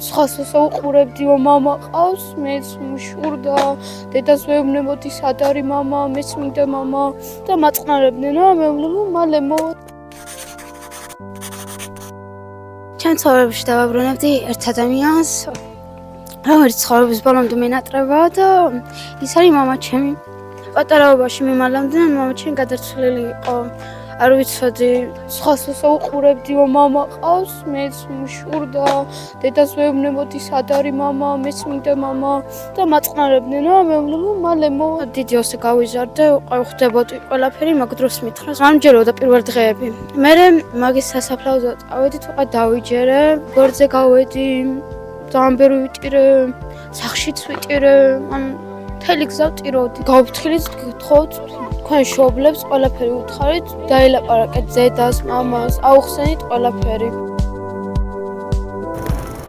სხვას უყურებდიო მამა ყავს, მეც მუშურდა, დედას ვეუბნებოდი სად არის მამა, მეც მინდა მამა და მაწყნარებდნენ რა, მეუბნებო მალე მოვა. ჩემ ცხოვრებაში დავაბრუნებდი ერთ ადამიანს, რომელიც ცხოვრების ბოლომდე მენატრება და ის არის მამა ჩემი. პატარაობაში მიმალამდე მამა ჩემი გადარცვლილი იყო. არ ვიცოდი, სხვას უყურებდიო მამა ყავს, მეც მუშურდა, დედას ვეუბნებოდი სად არის მამა, მეც მინდა მამა და მაწყნარებდნენ რა, მეუბნებო მალე მოვა. დიდი ოსე გავიზარდე, ხვდებოდი ყველაფერი, მაგ დროს მითხრას, არ მჯეროდა პირველ დღეები. მერე მაგის სასაფლაოზე წავედით, უკვე დავიჯერე, გვერდზე გავედი, ძალიან ბევრი ვიტირე, სახლშიც ვიტირე, მთელი გზა ვტიროდი. გავუფრთხილით, გთხოვთ თქვენ შობლებს ყველაფერი უთხარით, დაილაპარაკეთ დედას, მამას, აუხსენით ყველაფერი.